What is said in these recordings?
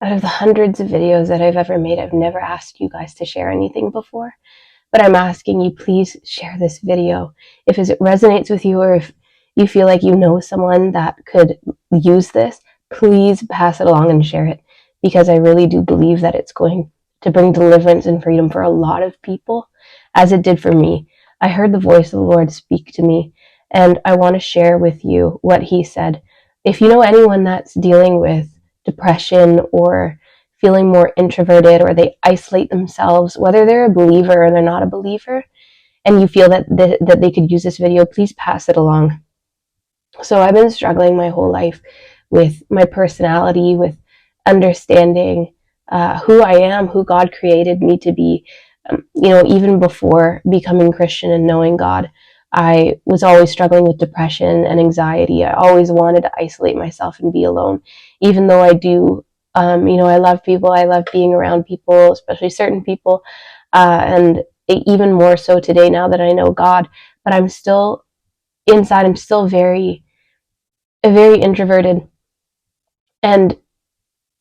Out of the hundreds of videos that I've ever made, I've never asked you guys to share anything before. But I'm asking you, please share this video. If it resonates with you, or if you feel like you know someone that could use this, please pass it along and share it. Because I really do believe that it's going to bring deliverance and freedom for a lot of people, as it did for me. I heard the voice of the Lord speak to me, and I want to share with you what he said. If you know anyone that's dealing with depression or feeling more introverted, or they isolate themselves, whether they're a believer or they're not a believer, and you feel that that they could use this video, please pass it along. So I've been struggling my whole life with my personality, with understanding who I am, who God created me to be. Even before becoming Christian and knowing God, I was always struggling with depression and anxiety. I always wanted to isolate myself and be alone, even though I do. I love people. I love being around people, especially certain people, and even more so today now that I know God. But I'm still inside. I'm still very introverted, and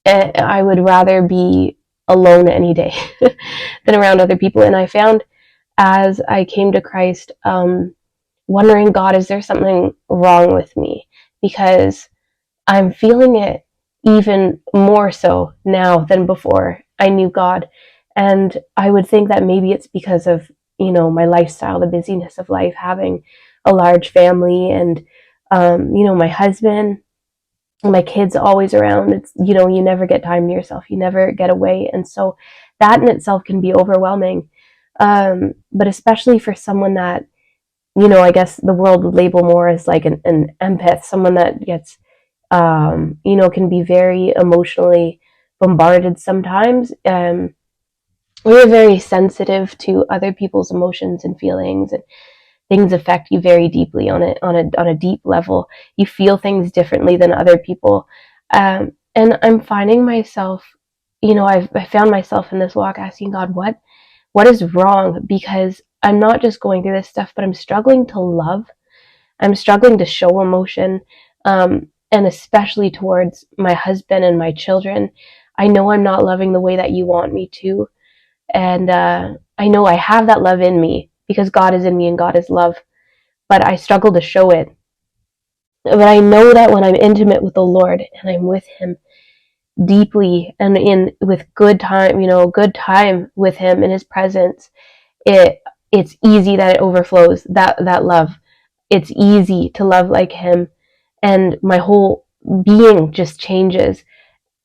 I would rather be alone any day than around other people. And I found, as I came to Christ, wondering, God, is there something wrong with me? Because I'm feeling it even more so now than before I knew God. And I would think that maybe it's because of, my lifestyle, the busyness of life, having a large family, and, my husband, my kids always around. It's, you never get time to yourself. You never get away. And so that in itself can be overwhelming. But especially for someone that, I guess the world would label more as like an empath, someone that gets, can be very emotionally bombarded sometimes. We're very sensitive to other people's emotions and feelings, and things affect you very deeply on a deep level. You feel things differently than other people, and I'm finding myself, I found myself in this walk asking God, what is wrong? Because I'm not just going through this stuff, but I'm struggling to love. I'm struggling to show emotion, and especially towards my husband and my children. I know I'm not loving the way that you want me to, and I know I have that love in me because God is in me and God is love, but I struggle to show it. But I know that when I'm intimate with the Lord and I'm with Him deeply and in with good time, good time with Him in His presence, it's easy that it overflows, that love. It's easy to love like Him, and my whole being just changes.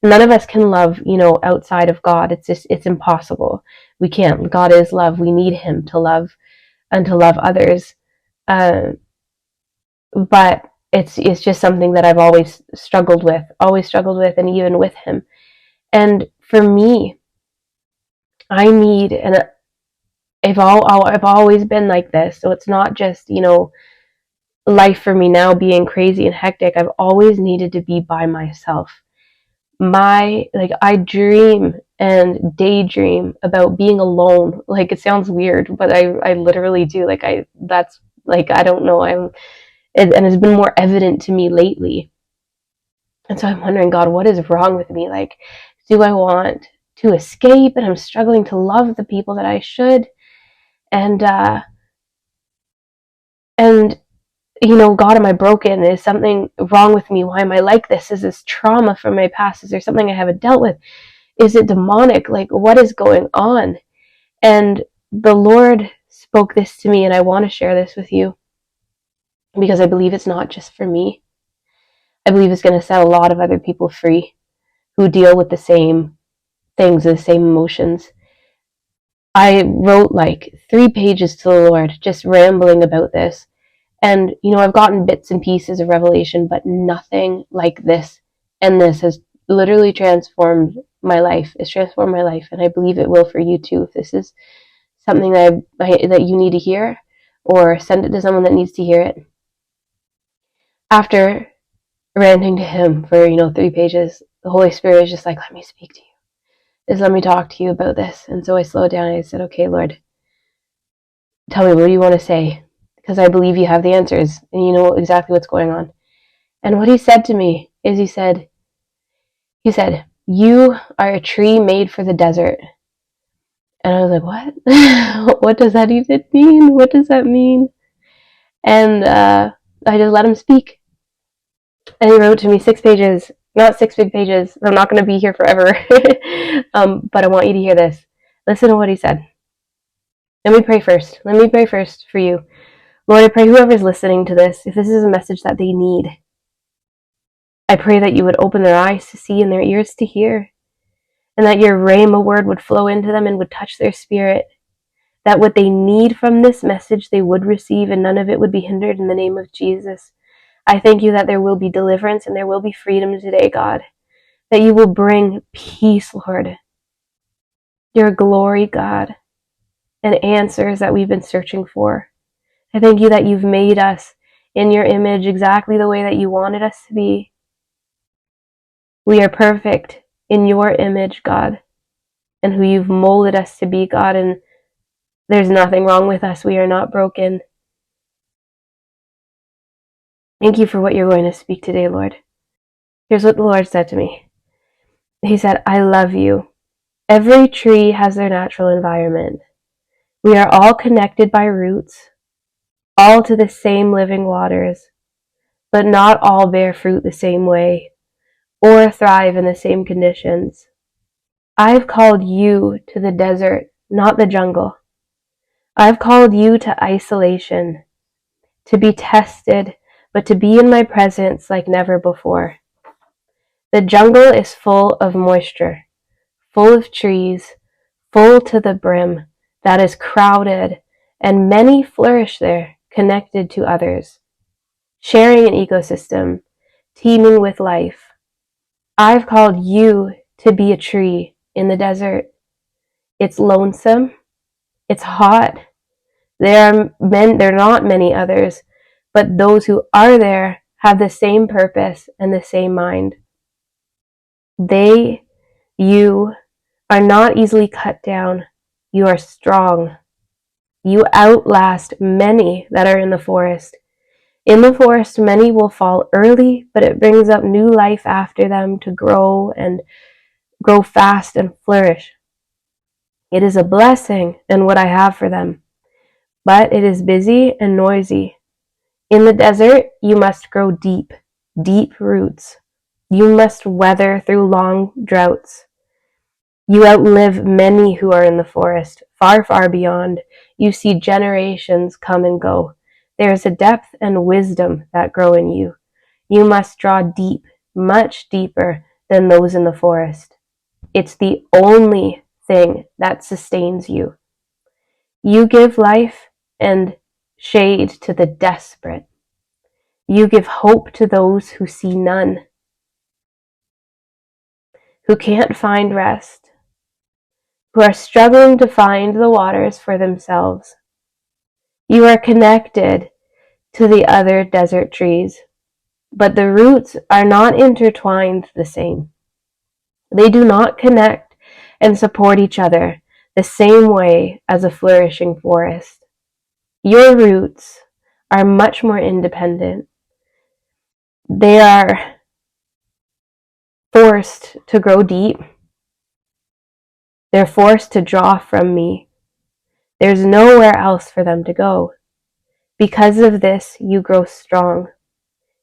None of us can love, outside of God. It's impossible. We can't. God is love. We need Him to love and to love others. Uh, but it's just something that I've always struggled with, and even with Him. And for me, I need, and I've always been like this. So it's not just, life for me now being crazy and hectic. I've always needed to be by myself. I dream and daydream about being alone. Like, it sounds weird, but I literally do. That's like, I don't know. And it's been more evident to me lately. And so I'm wondering, God, what is wrong with me? Like, do I want to escape, and I'm struggling to love the people that I should? And, and, God, am I broken? Is something wrong with me? Why am I like this? Is this trauma from my past? Is there something I haven't dealt with? Is it demonic? Like, what is going on? And the Lord spoke this to me, and I want to share this with you because I believe it's not just for me. I believe it's going to set a lot of other people free who deal with the same things, the same emotions. I wrote like 3 pages to the Lord, just rambling about this. And, I've gotten bits and pieces of revelation, but nothing like this. And this has literally transformed my life. It's transformed my life, and I believe it will for you too. If this is something that you need to hear, or send it to someone that needs to hear it. After ranting to Him for, 3 pages, the Holy Spirit is just like, let me speak to you. Just let me talk to you about this. And so I slowed down and I said, okay, Lord, tell me, what do you want to say? Because I believe you have the answers and you know exactly what's going on. And what He said to me is, He said, You are a tree made for the desert. And I was like, what? What does that even mean? What does that mean? And I just let him speak. And he wrote to me 6 pages, not 6 big pages. I'm not going to be here forever. But I want you to hear this. Listen to what he said. Let me pray first. Let me pray first for you. Lord, I pray whoever's listening to this, if this is a message that they need, I pray that you would open their eyes to see and their ears to hear, and that your rhema word would flow into them and would touch their spirit, that what they need from this message they would receive, and none of it would be hindered in the name of Jesus. I thank you that there will be deliverance and there will be freedom today, God, that you will bring peace, Lord, your glory, God, and answers that we've been searching for. I thank you that you've made us in your image exactly the way that you wanted us to be. We are perfect in your image, God, and who you've molded us to be, God, and there's nothing wrong with us. We are not broken. Thank you for what you're going to speak today, Lord. Here's what the Lord said to me. He said, I love you. Every tree has their natural environment. We are all connected by roots, all to the same living waters, but not all bear fruit the same way or thrive in the same conditions. I've called you to the desert, not the jungle. I've called you to isolation, to be tested, but to be in my presence like never before. The jungle is full of moisture, full of trees, full to the brim, that is crowded, and many flourish there, connected to others, sharing an ecosystem, teeming with life. I've called you to be a tree in the desert. It's lonesome, it's hot. There are not many others, but those who are there have the same purpose and the same mind. You are not easily cut down. You are strong. You outlast many that are in the forest. In the forest, many will fall early, but it brings up new life after them to grow and grow fast and flourish. It is a blessing in what I have for them, but it is busy and noisy. In the desert, you must grow deep, deep roots. You must weather through long droughts. You outlive many who are in the forest, far, far beyond. You see generations come and go. There is a depth and wisdom that grow in you. You must draw deep, much deeper than those in the forest. It's the only thing that sustains you. You give life and shade to the desperate. You give hope to those who see none, who can't find rest, who are struggling to find the waters for themselves. You are connected to the other desert trees, but the roots are not intertwined the same. They do not connect and support each other the same way as a flourishing forest. Your roots are much more independent. They are forced to grow deep. They're forced to draw from me. There's nowhere else for them to go. Because of this, you grow strong.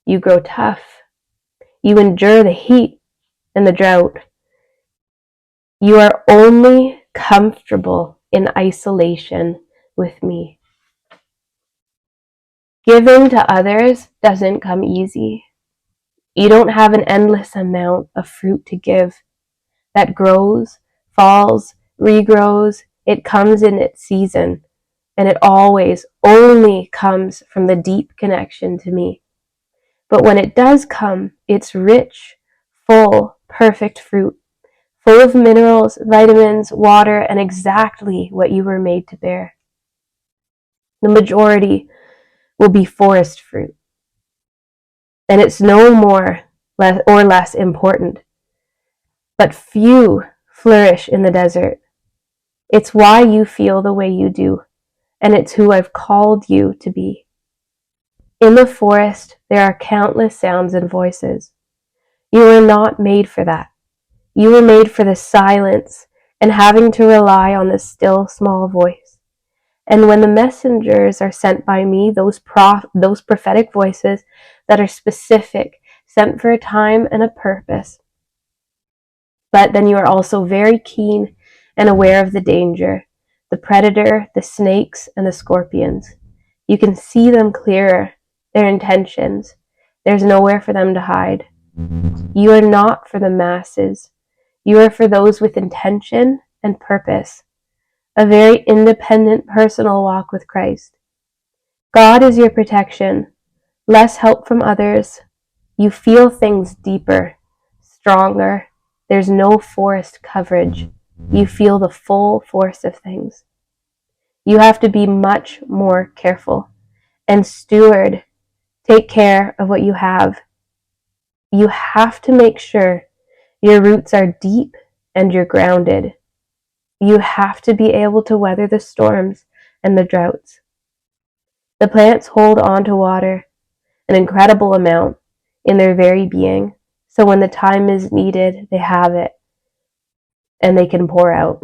You grow tough. You endure the heat and the drought. You are only comfortable in isolation with me. Giving to others doesn't come easy. You don't have an endless amount of fruit to give that grows, falls, regrows. It comes in its season, and it always only comes from the deep connection to me. But when it does come, it's rich, full, perfect fruit, full of minerals, vitamins, water, and exactly what you were made to bear. The majority will be forest fruit, and it's no more or less important. But few flourish in the desert. It's why you feel the way you do, and it's who I've called you to be. In the forest, there are countless sounds and voices. You are not made for that. You were made for the silence and having to rely on the still small voice. And when the messengers are sent by me, those prophetic voices that are specific, sent for a time and a purpose. But then you are also very keen and aware of the danger, the predator, the snakes, and the scorpions. You can see them clearer, their intentions. There's nowhere for them to hide. You are not for the masses. You are for those with intention and purpose, a very independent personal walk with Christ. God is your protection, less help from others. You feel things deeper, stronger. There's no forced coverage. You feel the full force of things. You have to be much more careful and steward. Take care of what you have. You have to make sure your roots are deep and you're grounded. You have to be able to weather the storms and the droughts. The plants hold on to water, an incredible amount, in their very being. So when the time is needed, they have it and they can pour out.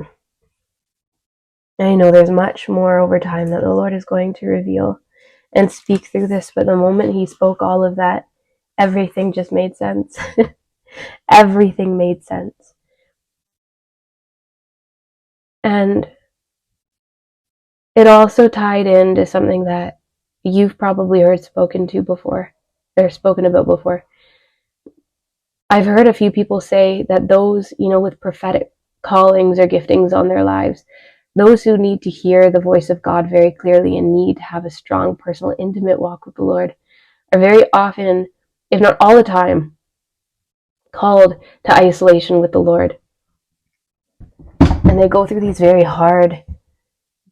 I know there's much more over time that the Lord is going to reveal and speak through this, but the moment He spoke all of that, everything just made sense. Everything made sense. And it also tied into something that you've probably heard spoken to before, or spoken about before. I've heard a few people say that those, with prophetic callings or giftings on their lives, those who need to hear the voice of God very clearly and need to have a strong, personal, intimate walk with the Lord are very often, if not all the time, called to isolation with the Lord. And they go through these very hard,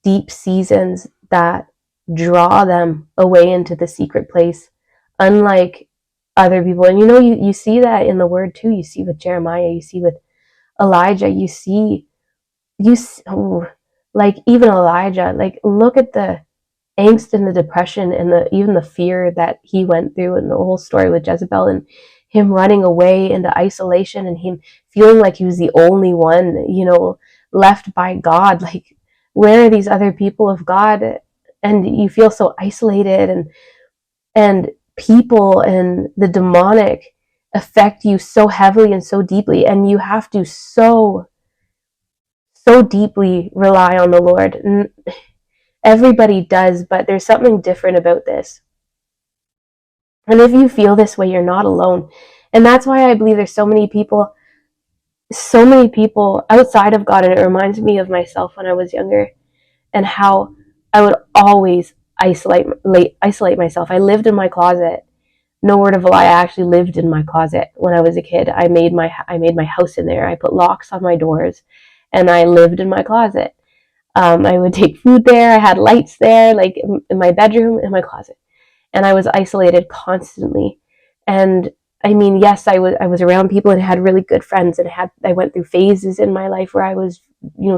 deep seasons that draw them away into the secret place, unlike other people. And you see that in the Word too. You see with Jeremiah, you see with Elijah, like even Elijah, like look at the angst and the depression and even the fear that he went through, and the whole story with Jezebel and him running away into isolation and him feeling like he was the only one, left by God. Like, where are these other people of God? And you feel so isolated, and people and the demonic affect you so heavily and so deeply, and you have to so deeply rely on the Lord. Everybody does, but there's something different about this. And if you feel this way, you're not alone. And that's why I believe there's so many people outside of God. And it reminds me of myself when I was younger and how I would always isolate myself. I lived in my closet. No word of a lie, I actually lived in my closet when I was a kid. I made my house in there. I put locks on my doors and I lived in my closet. I would take food there. I had lights there, like in my bedroom, in my closet, and I was isolated constantly. And I mean, yes, I was around people and had really good friends, and I went through phases in my life where I was,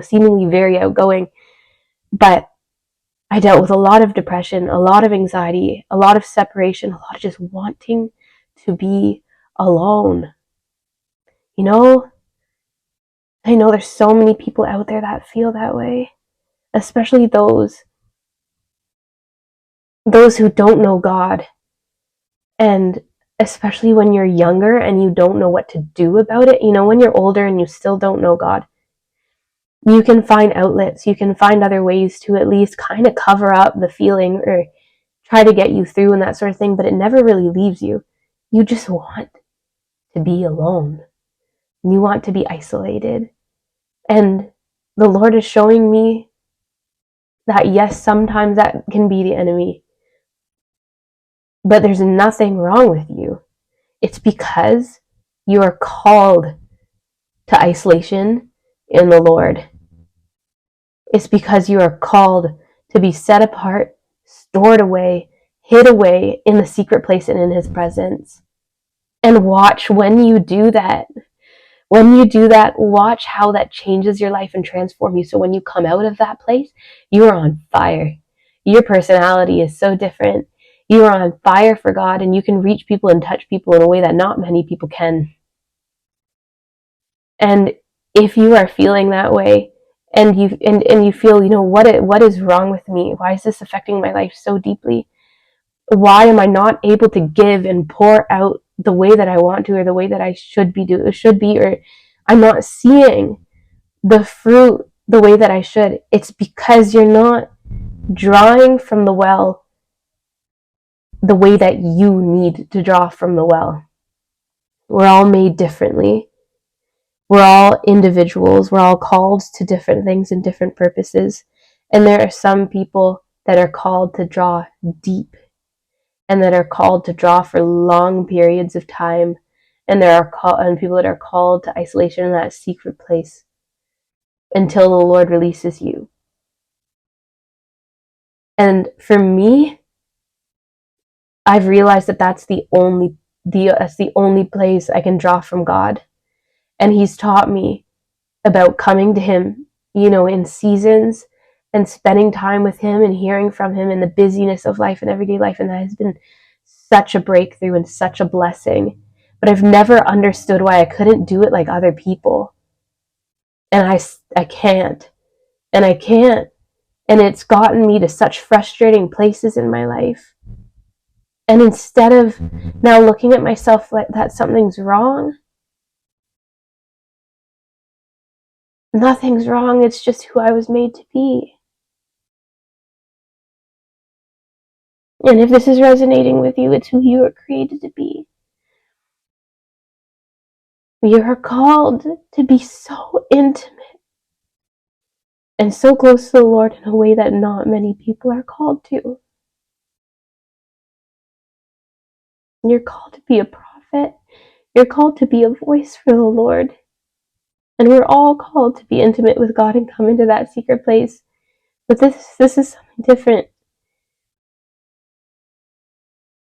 seemingly very outgoing, but I dealt with a lot of depression, a lot of anxiety, a lot of separation, a lot of just wanting to be alone. I know there's so many people out there that feel that way, especially those who don't know God. And especially when you're younger and you don't know what to do about it, when you're older and you still don't know God, you can find outlets, you can find other ways to at least kind of cover up the feeling or try to get you through and that sort of thing, but it never really leaves you. You just want to be alone. You want to be isolated. And the Lord is showing me that, yes, sometimes that can be the enemy, but there's nothing wrong with you. It's because you are called to isolation in the Lord. It's because you are called to be set apart, stored away, hid away in the secret place and in His presence. And watch when you do that. Watch how that changes your life and transforms you. So when you come out of that place, you are on fire. Your personality is so different. You are on fire for God, and you can reach people and touch people in a way that not many people can. And if you are feeling that way, and you feel, what is wrong with me? Why is this affecting my life so deeply? Why am I not able to give and pour out the way that I want to, or the way that I should be, or I'm not seeing the fruit the way that I should? It's because you're not drawing from the well the way that you need to draw from the well. We're all made differently. We're all individuals. We're all called to different things and different purposes. And there are some people that are called to draw deep, and that are called to draw for long periods of time. And there are and people that are called to isolation in that secret place until the Lord releases you. And for me, I've realized that that's the only place I can draw from God. And He's taught me about coming to Him, in seasons, and spending time with Him and hearing from Him in the busyness of life and everyday life. And that has been such a breakthrough and such a blessing. But I've never understood why I couldn't do it like other people. And I can't. And I can't. And it's gotten me to such frustrating places in my life. And instead of now looking at myself like that something's wrong, nothing's wrong. It's just who I was made to be. And if this is resonating with you, it's who you were created to be. You are called to be so intimate and so close to the Lord in a way that not many people are called to. You're called to be a prophet. You're called to be a voice for the Lord. And we're all called to be intimate with God and come into that secret place. But this is something different.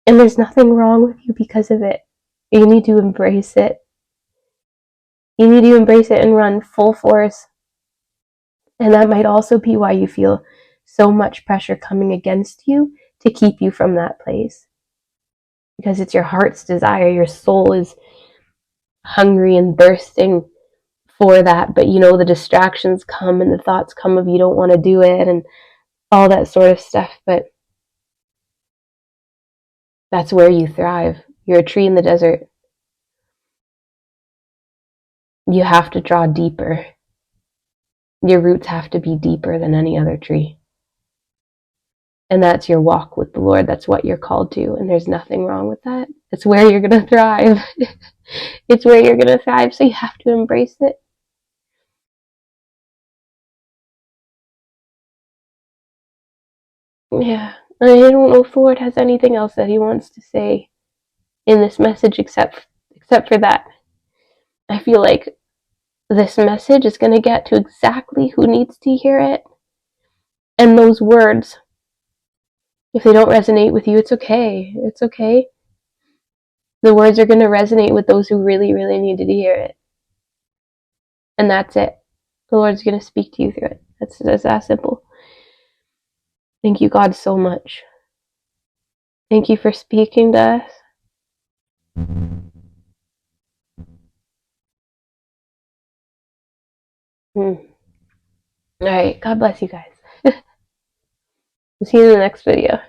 And there's nothing wrong with you because of it. You need to embrace it. You need to embrace it and run full force. And that might also be why you feel so much pressure coming against you to keep you from that place. Because it's your heart's desire. Your soul is hungry and thirsting for that. But the distractions come and the thoughts come of you don't want to do it and all that sort of stuff. But that's where you thrive. You're a tree in the desert. You have to draw deeper. Your roots have to be deeper than any other tree. And that's your walk with the Lord. That's what you're called to. And there's nothing wrong with that. It's where you're going to thrive. It's where you're going to thrive. So you have to embrace it. Yeah. I don't know if the Lord has anything else that He wants to say in this message except for that. I feel like this message is going to get to exactly who needs to hear it. And those words, if they don't resonate with you, it's okay. It's okay. The words are going to resonate with those who really, really needed to hear it. And that's it. The Lord's going to speak to you through it. That's that simple. Thank you, God, so much. Thank you for speaking to us. All right. God bless you guys. See you in the next video.